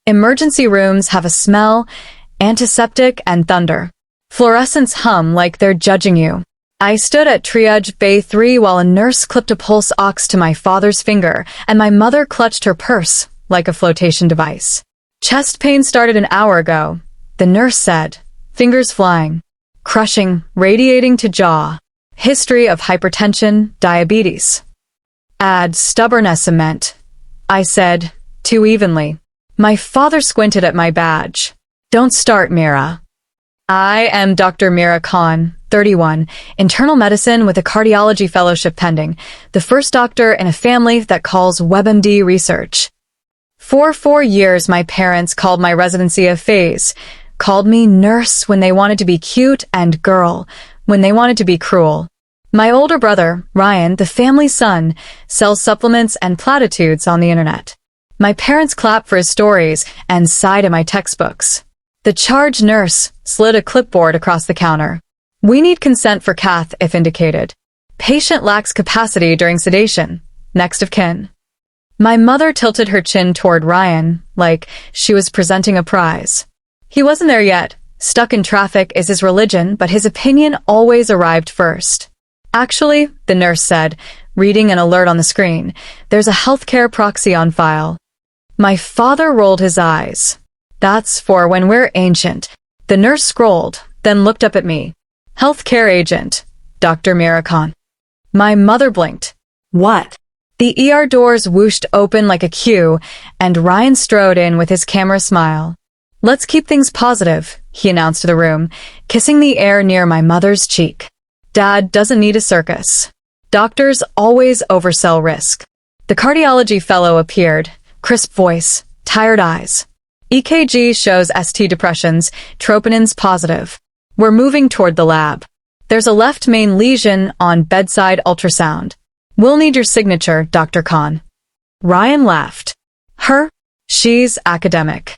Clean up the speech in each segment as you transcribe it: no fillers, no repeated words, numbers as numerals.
Emergency rooms have a smell, antiseptic, and thunder. Fluorescents hum like they're judging you. I stood at triage bay 3 while a nurse clipped a pulse ox to my father's finger, and my mother clutched her purse like a flotation device. Chest pain started an hour ago, the nurse said, fingers flying, crushing, radiating to jaw. History of hypertension, diabetes. Add stubborn as cement, I said, too evenly. My father squinted at my badge. Don't start, Mira. I am Dr. Mira Khan, 31, internal medicine with a cardiology fellowship pending, the first doctor in a family that calls WebMD research. For 4 years, my parents called my residency a phase, called me nurse when they wanted to be cute and girl when they wanted to be cruel. My older brother, Ryan, the family son, sells supplements and platitudes on the internet. My parents clap for his stories and cite at my textbooks. The charge nurse slid a clipboard across the counter. We need consent for cath if indicated. Patient lacks capacity during sedation. Next of kin. My mother tilted her chin toward Ryan, like she was presenting a prize. He wasn't there yet. Stuck in traffic is his religion, but his opinion always arrived first. Actually, the nurse said, reading an alert on the screen, there's a healthcare proxy on file. My father rolled his eyes. That's for when we're ancient. The nurse scrolled, then looked up at me. Healthcare agent, Dr. Mira Khan. My mother blinked. What? The ER doors whooshed open like a cue, and Ryan strode in with his camera smile. Let's keep things positive, he announced to the room, kissing the air near my mother's cheek. Dad doesn't need a circus. Doctors always oversell risk. The cardiology fellow appeared, crisp voice, tired eyes. EKG shows ST depressions, troponins positive. We're moving toward the lab. There's a left main lesion on bedside ultrasound. We'll need your signature, Dr. Khan. Ryan laughed. Her? She's academic.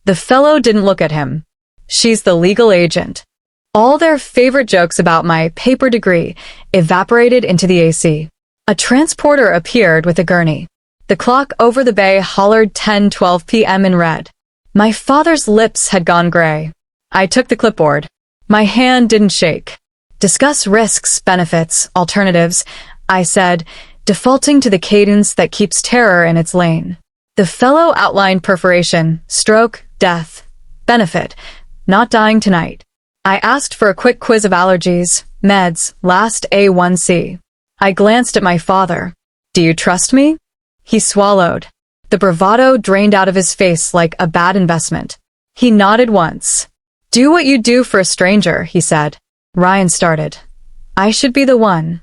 The fellow didn't look at him. She's the legal agent. All their favorite jokes about my paper degree evaporated into the AC. A transporter appeared with a gurney. The clock over the bay hollered 10:12 p.m. in red. My father's lips had gone gray. I took the clipboard. My hand didn't shake. Discuss risks, benefits, alternatives, I said, defaulting to the cadence that keeps terror in its lane. The fellow outlined perforation, stroke, death, benefit, not dying tonight. I asked for a quick quiz of allergies, meds, last A1C. I glanced at my father. Do you trust me? He swallowed. The bravado drained out of his face like a bad investment. He nodded once. Do what you do for a stranger, he said. Ryan started. I should be the one.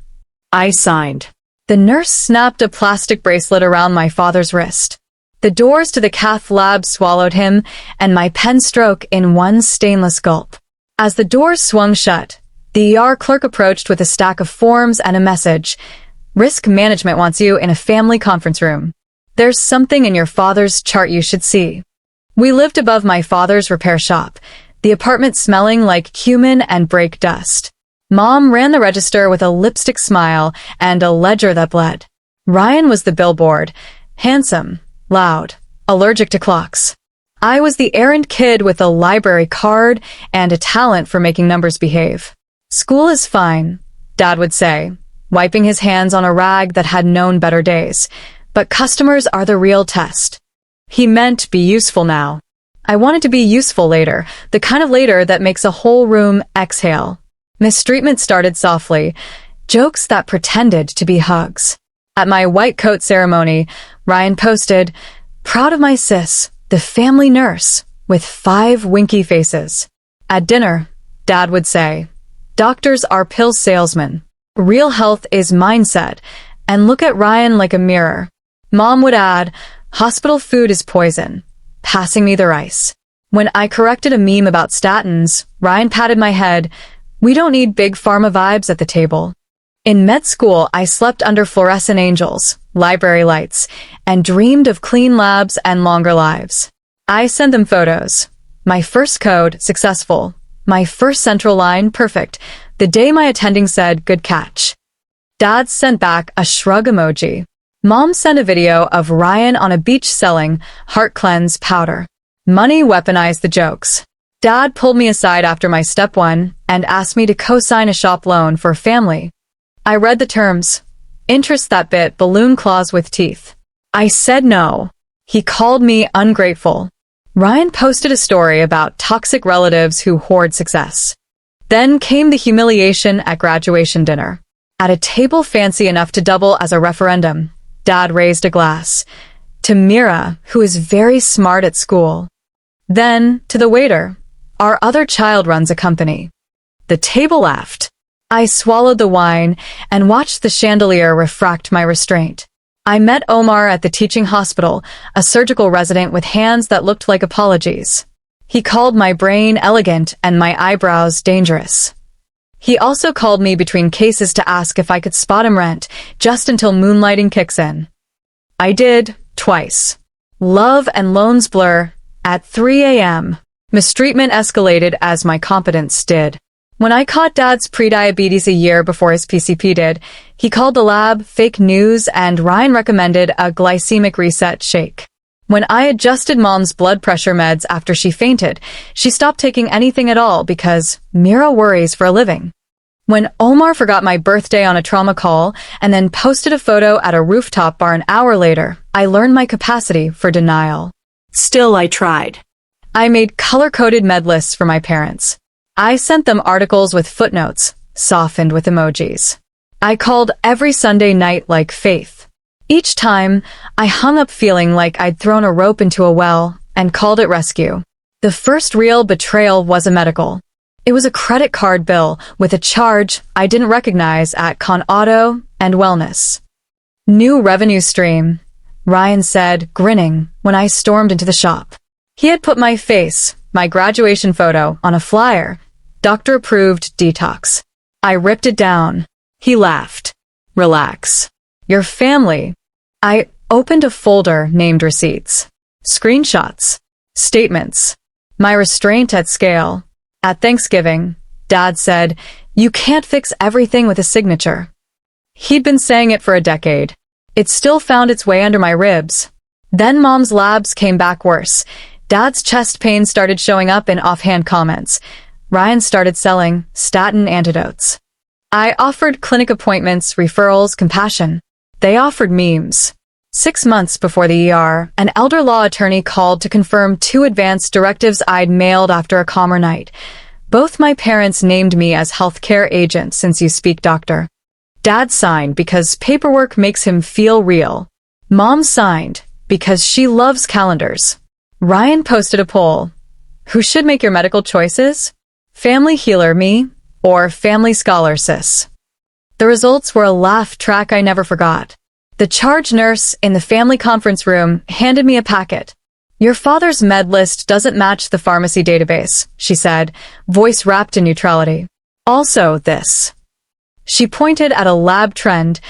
I signed. The nurse snapped a plastic bracelet around my father's wrist. The doors to the cath lab swallowed him, and my pen stroke in one stainless gulp. As the doors swung shut, the ER clerk approached with a stack of forms and a message. Risk management wants you in a family conference room. There's something in your father's chart you should see. We lived above my father's repair shop, the apartment smelling like cumin and brake dust. Mom ran the register with a lipstick smile and a ledger that bled. Ryan was the billboard, handsome, loud, allergic to clocks. I was the errand kid with a library card and a talent for making numbers behave. School is fine, Dad would say, wiping his hands on a rag that had known better days. But customers are the real test. He meant be useful now. I wanted to be useful later, the kind of later that makes a whole room exhale. Mistreatment started softly, jokes that pretended to be hugs. At my white coat ceremony, Ryan posted, proud of my sis, the family nurse, with 5 winky faces. At dinner, Dad would say, doctors are pill salesmen. Real health is mindset, and look at Ryan like a mirror. Mom would add, hospital food is poison, passing me the rice. When I corrected a meme about statins, Ryan patted my head. We don't need big pharma vibes at the table. In med school, I slept under fluorescent angels, library lights, and dreamed of clean labs and longer lives. I sent them photos. My first code, successful. My first central line, perfect. The day my attending said, good catch. Dad sent back a shrug emoji. Mom sent a video of Ryan on a beach selling Heart Cleanse powder. Money weaponized the jokes. Dad pulled me aside after my step one and asked me to co-sign a shop loan for a family. I read the terms. Interest that bit balloon clause with teeth. I said no. He called me ungrateful. Ryan posted a story about toxic relatives who hoard success. Then came the humiliation at graduation dinner. At a table fancy enough to double as a referendum, Dad raised a glass. To Mira, who is very smart at school. Then, to the waiter. Our other child runs a company. The table laughed. I swallowed the wine and watched the chandelier refract my restraint. I met Omar at the teaching hospital, a surgical resident with hands that looked like apologies. He called my brain elegant and my eyebrows dangerous. He also called me between cases to ask if I could spot him rent, just until moonlighting kicks in. I did, twice. Love and loans blur, at 3 a.m. Mistreatment escalated as my competence did. When I caught Dad's prediabetes a year before his PCP did, he called the lab fake news and Ryan recommended a glycemic reset shake. When I adjusted Mom's blood pressure meds after she fainted, she stopped taking anything at all because Mira worries for a living. When Omar forgot my birthday on a trauma call and then posted a photo at a rooftop bar an hour later, I learned my capacity for denial. Still, I tried. I made color-coded med lists for my parents. I sent them articles with footnotes, softened with emojis. I called every Sunday night like Faith. Each time, I hung up feeling like I'd thrown a rope into a well and called it rescue. The first real betrayal was a medical. It was a credit card bill with a charge I didn't recognize at Con Auto and Wellness. New revenue stream, Ryan said, grinning, when I stormed into the shop. He had put my face, my graduation photo, on a flyer. Doctor-approved detox. I ripped it down. He laughed. Relax. Your family. I opened a folder named receipts. Screenshots. Statements. My restraint at scale. At Thanksgiving, Dad said, "You can't fix everything with a signature." He'd been saying it for a decade. It still found its way under my ribs. Then Mom's labs came back worse. Dad's chest pain started showing up in offhand comments. Ryan started selling statin antidotes. I offered clinic appointments, referrals, compassion. They offered memes. 6 months before the ER, an elder law attorney called to confirm 2 advance directives I'd mailed after a calmer night. Both my parents named me as healthcare agent since you speak doctor. Dad signed because paperwork makes him feel real. Mom signed because she loves calendars. Ryan posted a poll. Who should make your medical choices? Family healer me or family scholar sis? The results were a laugh track I never forgot. The charge nurse in the family conference room handed me a packet. Your father's med list doesn't match the pharmacy database, she said, voice wrapped in neutrality. Also this. She pointed at a lab trend,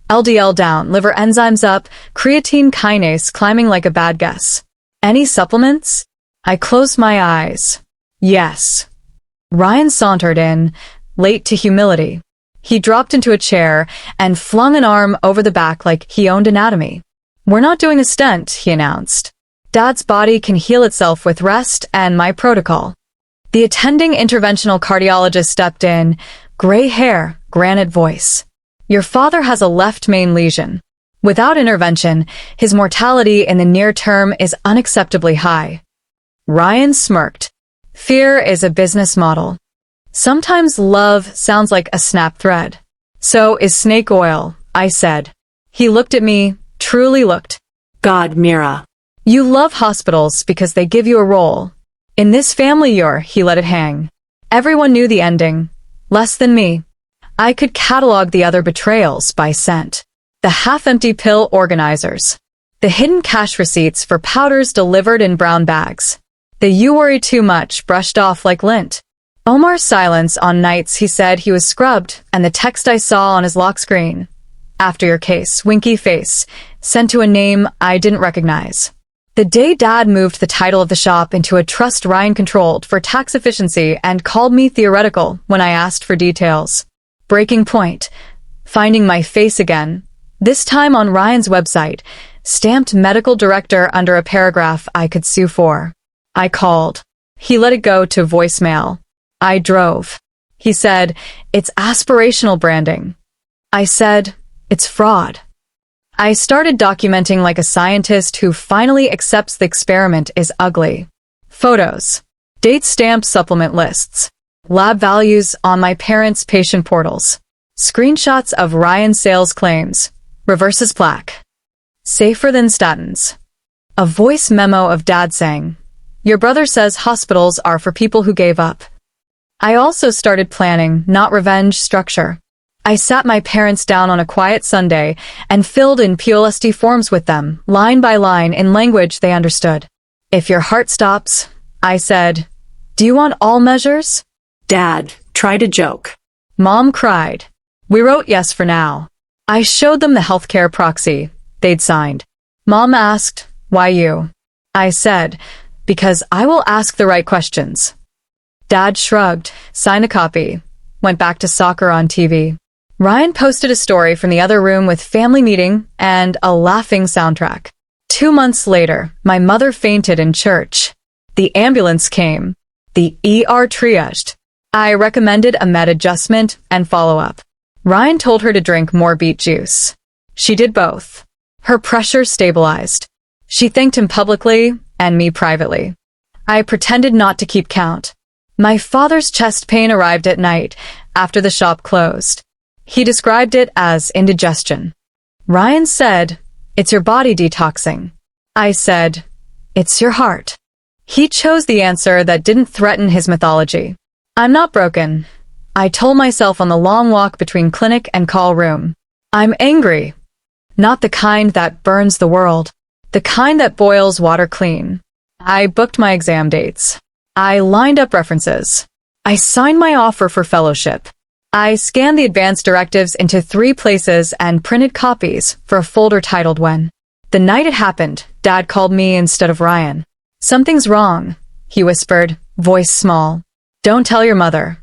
LDL down, liver enzymes up, creatine kinase climbing like a bad guess. Any supplements? I closed my eyes. Yes. Ryan sauntered in, late to humility. He dropped into a chair and flung an arm over the back like he owned anatomy. We're not doing a stent, he announced. Dad's body can heal itself with rest and my protocol. The attending interventional cardiologist stepped in, gray hair, granite voice. Your father has a left main lesion. Without intervention, his mortality in the near term is unacceptably high. Ryan smirked. Fear is a business model. Sometimes love sounds like a snap thread. So is snake oil, I said. He looked at me, truly looked. God, Mira. You love hospitals because they give you a role. In this family he let it hang. Everyone knew the ending. Less than me. I could catalog the other betrayals by scent. The half-empty pill organizers. The hidden cash receipts for powders delivered in brown bags. The you worry too much brushed off like lint. Omar's silence on nights he said he was scrubbed, and the text I saw on his lock screen. After your case, winky face, sent to a name I didn't recognize. The day Dad moved the title of the shop into a trust Ryan controlled for tax efficiency and called me theoretical when I asked for details. Breaking point. Finding my face again. This time on Ryan's website, stamped medical director under a paragraph I could sue for. I called. He let it go to voicemail. I drove. He said, "It's aspirational branding." I said, "It's fraud." I started documenting like a scientist who finally accepts the experiment is ugly. Photos. Date stamp supplement lists. Lab values on my parents' patient portals. Screenshots of Ryan's sales claims. Reverses plaque. Safer than statins. A voice memo of Dad saying, "Your brother says hospitals are for people who gave up." I also started planning, not revenge, structure. I sat my parents down on a quiet Sunday and filled in POLST forms with them, line by line in language they understood. "If your heart stops," I said, "do you want all measures?" Dad tried to joke. Mom cried. We wrote yes for now. I showed them the healthcare proxy they'd signed. Mom asked, "Why you?" I said, "Because I will ask the right questions." Dad shrugged, signed a copy, went back to soccer on TV. Ryan posted a story from the other room with family meeting and a laughing soundtrack. 2 months later, my mother fainted in church. The ambulance came. The ER triaged. I recommended a med adjustment and follow-up. Ryan told her to drink more beet juice. She did both. Her pressure stabilized. She thanked him publicly and me privately. I pretended not to keep count. My father's chest pain arrived at night after the shop closed. He described it as indigestion. Ryan said, "It's your body detoxing." I said, "It's your heart." He chose the answer that didn't threaten his mythology. I'm not broken. I told myself on the long walk between clinic and call room. I'm angry. Not the kind that burns the world. The kind that boils water clean. I booked my exam dates. I lined up references. I signed my offer for fellowship. I scanned the advance directives into 3 places and printed copies for a folder titled When. The night it happened, Dad called me instead of Ryan. "Something's wrong," he whispered, voice small. "Don't tell your mother."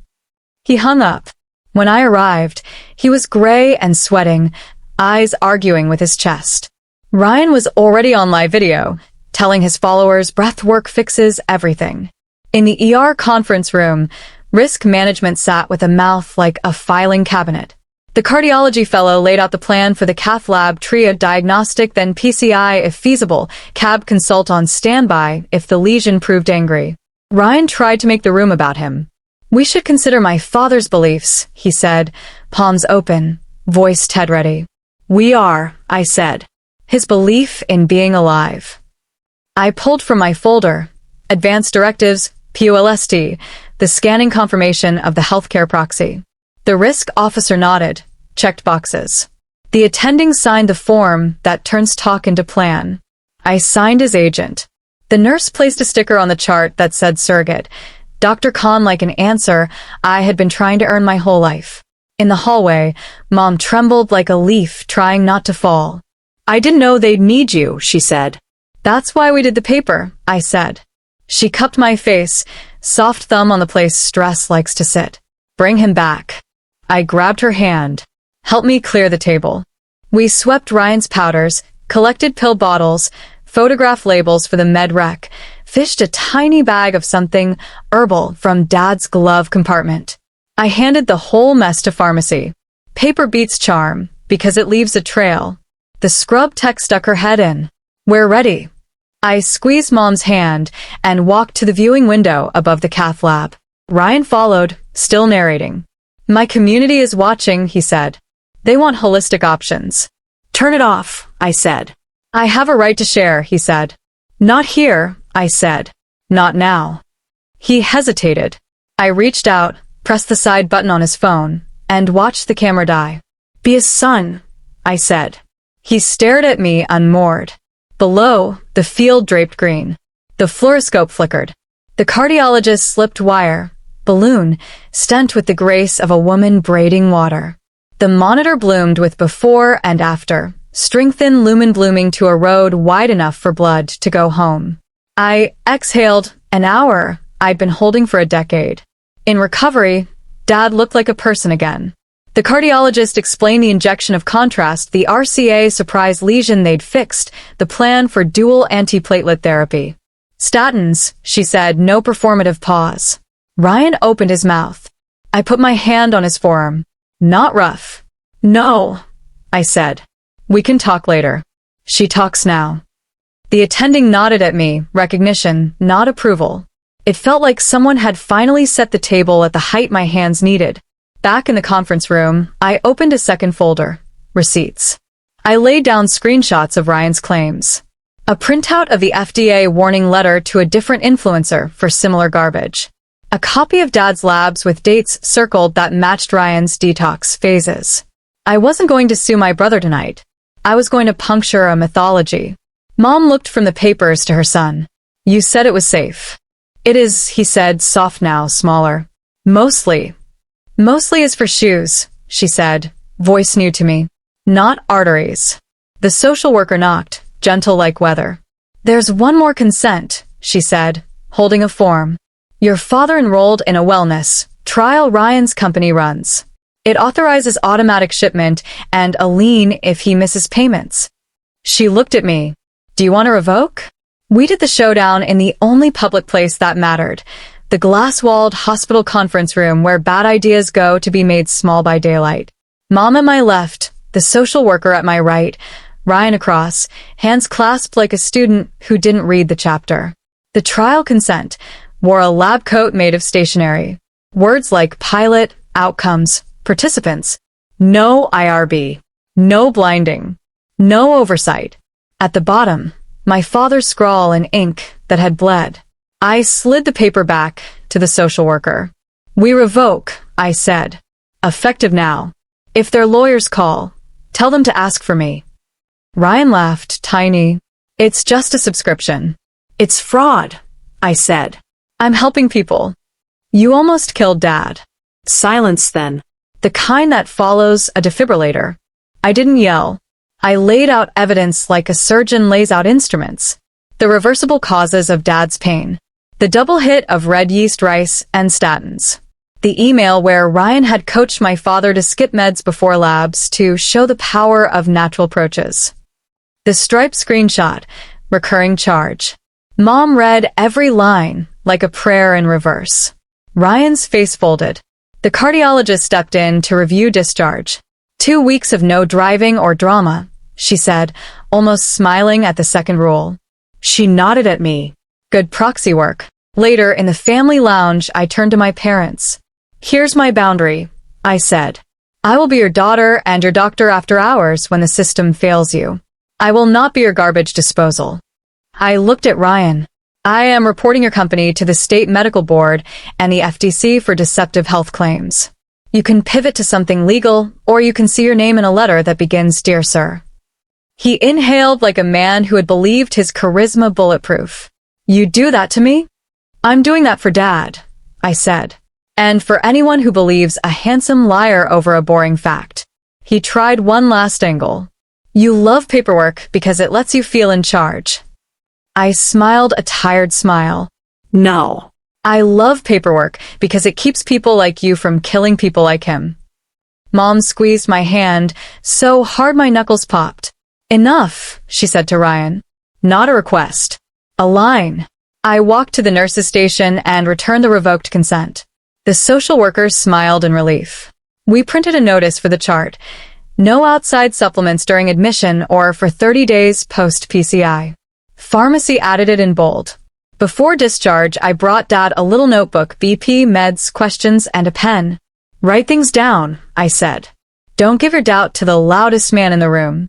He hung up. When I arrived, he was gray and sweating, eyes arguing with his chest. Ryan was already on live video, telling his followers breath work fixes everything. In the ER conference room, risk management sat with a mouth like a filing cabinet. The cardiology fellow laid out the plan for the cath lab, TRIA diagnostic, then PCI if feasible, CAB consult on standby if the lesion proved angry. Ryan tried to make the room about him. "We should consider my father's beliefs," he said, palms open, voice TED ready. "We are," I said. "His belief in being alive." I pulled from my folder, Advanced Directives, POLST, the scanning confirmation of the healthcare proxy. The risk officer nodded, checked boxes. The attending signed the form that turns talk into plan. I signed as agent. The nurse placed a sticker on the chart that said surrogate. Dr. Khan like an answer I had been trying to earn my whole life. In the hallway, Mom trembled like a leaf trying not to fall. "I didn't know they'd need you," she said. "That's why we did the paper," I said. She cupped my face, soft thumb on the place stress likes to sit. "Bring him back." I grabbed her hand. "Help me clear the table." We swept Ryan's powders, collected pill bottles, photograph labels for the med rec, fished a tiny bag of something herbal from Dad's glove compartment. I handed the whole mess to pharmacy. Paper beats charm, because it leaves a trail. The scrub tech stuck her head in. "We're ready." I squeezed Mom's hand and walked to the viewing window above the cath lab. Ryan followed, still narrating. "My community is watching," he said. "They want holistic options." "Turn it off," I said. "I have a right to share," he said. "Not here," I said. "Not now." He hesitated. I reached out, pressed the side button on his phone, and watched the camera die. "Be his son," I said. He stared at me unmoored. Below, the field draped green. The fluoroscope flickered. The cardiologist slipped wire, balloon, stent with the grace of a woman braiding water. The monitor bloomed with before and after, string-thin lumen blooming to a road wide enough for blood to go home. I exhaled an hour I'd been holding for a decade. In recovery, Dad looked like a person again. The cardiologist explained the injection of contrast, the RCA surprise lesion they'd fixed, the plan for dual antiplatelet therapy. Statins, she said, no performative pause. Ryan opened his mouth. I put my hand on his forearm. Not rough. No, I said. We can talk later. She talks now. The attending nodded at me, recognition, not approval. It felt like someone had finally set the table at the height my hands needed. Back in the conference room, I opened a second folder. Receipts. I laid down screenshots of Ryan's claims. A printout of the FDA warning letter to a different influencer for similar garbage. A copy of Dad's labs with dates circled that matched Ryan's detox phases. I wasn't going to sue my brother tonight. I was going to puncture a mythology. Mom looked from the papers to her son. You said it was safe. It is, he said, soft now, smaller. Mostly. Mostly is for shoes, she said, voice new to me. Not arteries. The social worker knocked, gentle like weather. There's one more consent, she said, holding a form. Your father enrolled in a wellness trial Ryan's company runs. It authorizes automatic shipment and a lien if he misses payments. She looked at me. Do you want to revoke? We did the showdown in the only public place that mattered, the glass-walled hospital conference room where bad ideas go to be made small by daylight. Mom at my left, the social worker at my right, Ryan across, hands clasped like a student who didn't read the chapter. The trial consent wore a lab coat made of stationery. Words like pilot, outcomes, participants. No IRB. No blinding. No oversight. At the bottom, my father's scrawl in ink that had bled. I slid the paper back to the social worker. We revoke, I said. Effective now. If their lawyers call, tell them to ask for me. Ryan laughed, tiny. It's just a subscription. It's fraud, I said. I'm helping people. You almost killed Dad. Silence then. The kind that follows a defibrillator. I didn't yell. I laid out evidence like a surgeon lays out instruments. The reversible causes of Dad's pain. The double hit of red yeast rice and statins. The email where Ryan had coached my father to skip meds before labs to show the power of natural approaches. The striped screenshot, recurring charge. Mom read every line like a prayer in reverse. Ryan's face folded. The cardiologist stepped in to review discharge. 2 weeks of no driving or drama, she said, almost smiling at the second rule. She nodded at me. Good proxy work. Later, in the family lounge, I turned to my parents. Here's my boundary, I said. I will be your daughter and your doctor after hours when the system fails you. I will not be your garbage disposal. I looked at Ryan. I am reporting your company to the State Medical Board and the FTC for deceptive health claims. You can pivot to something legal, or you can see your name in a letter that begins, Dear Sir. He inhaled like a man who had believed his charisma bulletproof. You do that to me? I'm doing that for Dad, I said. And for anyone who believes a handsome liar over a boring fact. He tried one last angle. You love paperwork because it lets you feel in charge. I smiled a tired smile. No. I love paperwork because it keeps people like you from killing people like him. Mom squeezed my hand so hard my knuckles popped. Enough, she said to Ryan. Not a request. A line. I walked to the nurse's station and returned the revoked consent. The social worker smiled in relief. We printed a notice for the chart. No outside supplements during admission or for 30 days post-PCI. Pharmacy added it in bold. Before discharge, I brought Dad a little notebook, BP, meds, questions, and a pen. Write things down, I said. Don't give your doubt to the loudest man in the room.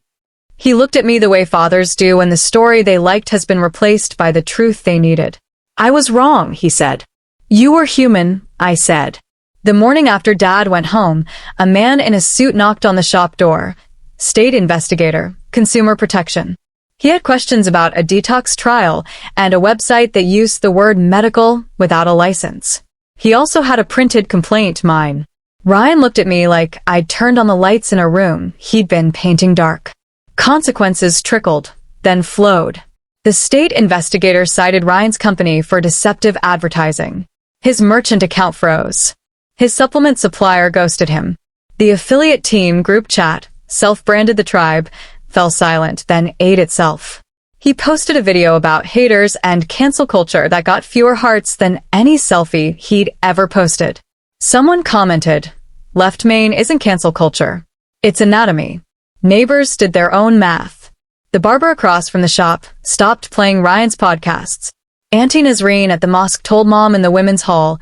He looked at me the way fathers do when the story they liked has been replaced by the truth they needed. I was wrong, he said. You were human, I said. The morning after Dad went home, a man in a suit knocked on the shop door. State investigator, consumer protection. He had questions about a detox trial and a website that used the word medical without a license. He also had a printed complaint, mine. Ryan looked at me like I'd turned on the lights in a room he'd been painting dark. Consequences trickled, then flowed. The state investigator cited Ryan's company for deceptive advertising. His merchant account froze. His supplement supplier ghosted him. The affiliate team group chat, self-branded the tribe, fell silent, then ate itself. He posted a video about haters and cancel culture that got fewer hearts than any selfie he'd ever posted. Someone commented, "Left main isn't cancel culture. It's anatomy." Neighbors did their own math. The barber across from the shop stopped playing Ryan's podcasts. Auntie Nazreen at the mosque told Mom in the women's hall,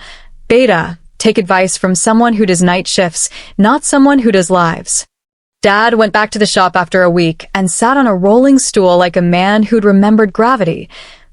"Beta, take advice from someone who does night shifts, not someone who does lives." Dad went back to the shop after a week and sat on a rolling stool like a man who'd remembered gravity.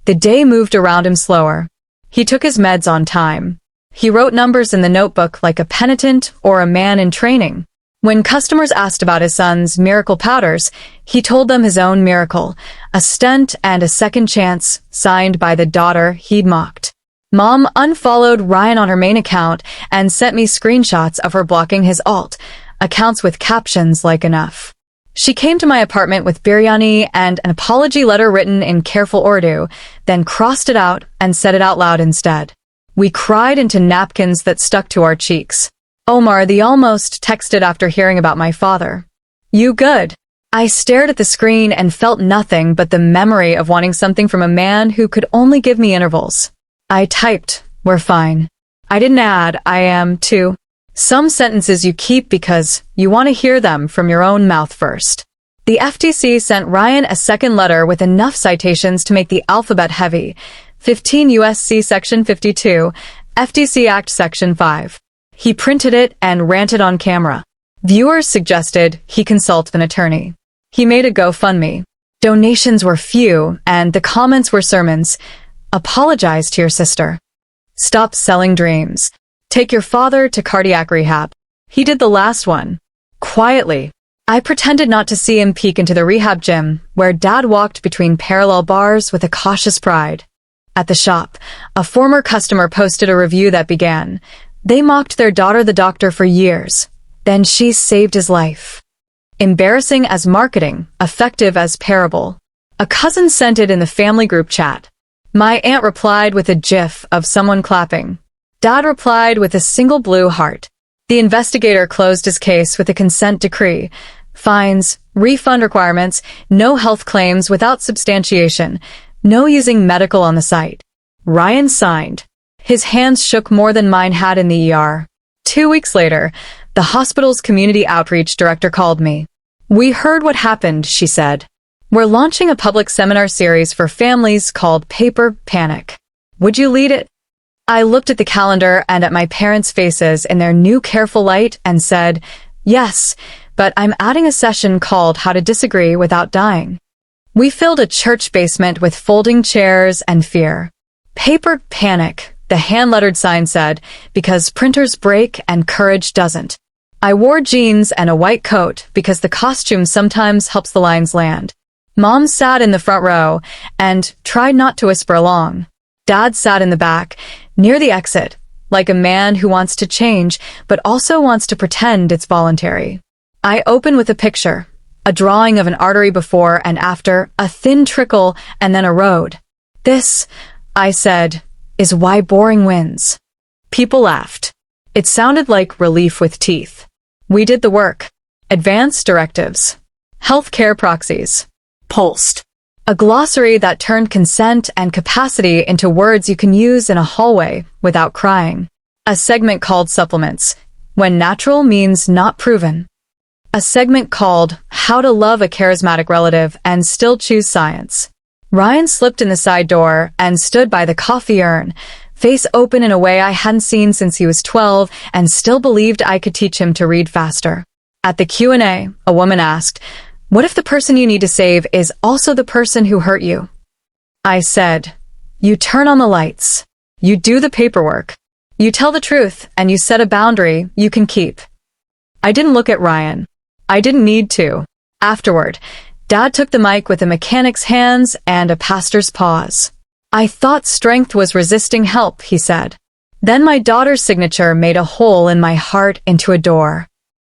The day moved around him slower. He took his meds on time. He wrote numbers in the notebook like a penitent or a man in training. When customers asked about his son's miracle powders, he told them his own miracle, a stent and a second chance, signed by the daughter he'd mocked. Mom unfollowed Ryan on her main account and sent me screenshots of her blocking his alt, accounts with captions like enough. She came to my apartment with biryani and an apology letter written in careful Urdu, then crossed it out and said it out loud instead. We cried into napkins that stuck to our cheeks. Omar, the almost, texted after hearing about my father. "You good?" I stared at the screen and felt nothing but the memory of wanting something from a man who could only give me intervals. I typed, "We're fine." I didn't add, "I am, too." Some sentences you keep because you want to hear them from your own mouth first. The FTC sent Ryan a second letter with enough citations to make the alphabet heavy. 15 U.S.C. Section 52, FTC Act Section 5. He printed it and ranted on camera. Viewers suggested he consult an attorney. He made a GoFundMe. Donations were few, and the comments were sermons. "Apologize to your sister. Stop selling dreams. Take your father to cardiac rehab." He did the last one. Quietly. I pretended not to see him peek into the rehab gym, where Dad walked between parallel bars with a cautious pride. At the shop, a former customer posted a review that began, "They mocked their daughter the doctor for years. Then she saved his life." Embarrassing as marketing, effective as parable. A cousin sent it in the family group chat. My aunt replied with a gif of someone clapping. Dad replied with a single blue heart. The investigator closed his case with a consent decree. Fines, refund requirements, no health claims without substantiation, no using medical on the site. Ryan signed. His hands shook more than mine had in the ER. 2 weeks later, the hospital's community outreach director called me. "We heard what happened," she said. "We're launching a public seminar series for families called Paper Panic. Would you lead it?" I looked at the calendar and at my parents' faces in their new careful light and said, "Yes, but I'm adding a session called How to Disagree Without Dying." We filled a church basement with folding chairs and fear. Paper Panic, the hand-lettered sign said, because printers break and courage doesn't. I wore jeans and a white coat because the costume sometimes helps the lines land. Mom sat in the front row and tried not to whisper along. Dad sat in the back, near the exit, like a man who wants to change but also wants to pretend it's voluntary. I open with a picture, a drawing of an artery before and after, a thin trickle, and then a road. "This," I said, "is why boring wins." People laughed. It sounded like relief with teeth. We did the work. Advanced directives. Healthcare proxies. Pulsed. A glossary that turned consent and capacity into words you can use in a hallway without crying. A segment called Supplements, when natural means not proven. A segment called How to Love a Charismatic Relative and Still Choose Science. Ryan slipped in the side door and stood by the coffee urn, face open in a way I hadn't seen since he was 12 and still believed I could teach him to read faster. At the Q&A, a woman asked, "What if the person you need to save is also the person who hurt you?" I said, "You turn on the lights. You do the paperwork. You tell the truth and you set a boundary you can keep." I didn't look at Ryan. I didn't need to. Afterward, Dad took the mic with a mechanic's hands and a pastor's pause. "I thought strength was resisting help," he said. Then my daughter's signature made a hole in my heart into a door.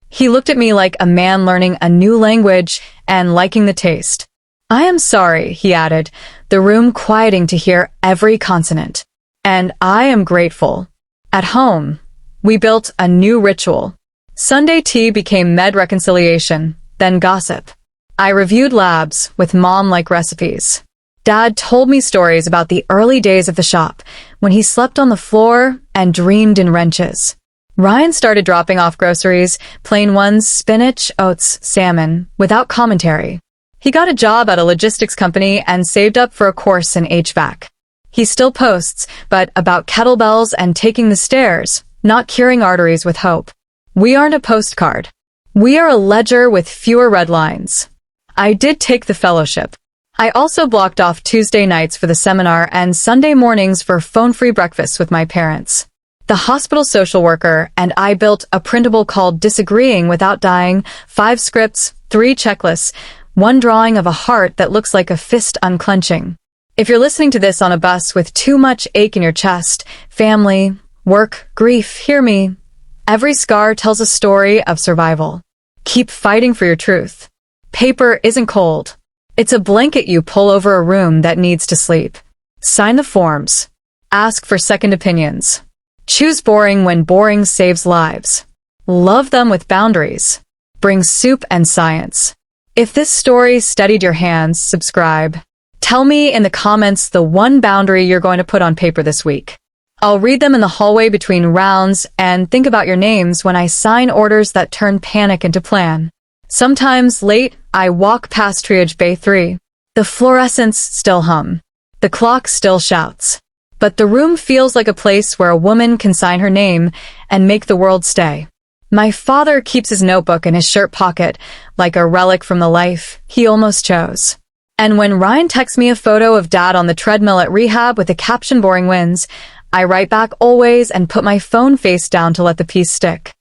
He looked at me like a man learning a new language and liking the taste. "I am sorry," he added, the room quieting to hear every consonant. "And I am grateful." At home, we built a new ritual. Sunday tea became med reconciliation, then gossip. I reviewed labs with mom-like recipes. Dad told me stories about the early days of the shop, when he slept on the floor and dreamed in wrenches. Ryan started dropping off groceries, plain ones, spinach, oats, salmon, without commentary. He got a job at a logistics company and saved up for a course in HVAC. He still posts, but about kettlebells and taking the stairs, not curing arteries with hope. We aren't a postcard. We are a ledger with fewer red lines. I did take the fellowship. I also blocked off Tuesday nights for the seminar and Sunday mornings for phone-free breakfasts with my parents. The hospital social worker and I built a printable called Disagreeing Without Dying, 5 scripts, 3 checklists, 1 drawing of a heart that looks like a fist unclenching. If you're listening to this on a bus with too much ache in your chest, family, work, grief, hear me. Every scar tells a story of survival. Keep fighting for your truth. Paper isn't cold. It's a blanket you pull over a room that needs to sleep. Sign the forms. Ask for second opinions. Choose boring when boring saves lives. Love them with boundaries. Bring soup and science. If this story steadied your hands, subscribe. Tell me in the comments the one boundary you're going to put on paper this week. I'll read them in the hallway between rounds and think about your names when I sign orders that turn panic into plan. Sometimes late, I walk past Triage Bay 3. The fluorescents still hum. The clock still shouts. But the room feels like a place where a woman can sign her name and make the world stay. My father keeps his notebook in his shirt pocket, like a relic from the life he almost chose. And when Ryan texts me a photo of Dad on the treadmill at rehab with the caption "Boring Wins," I write back always and put my phone face down to let the peace stick.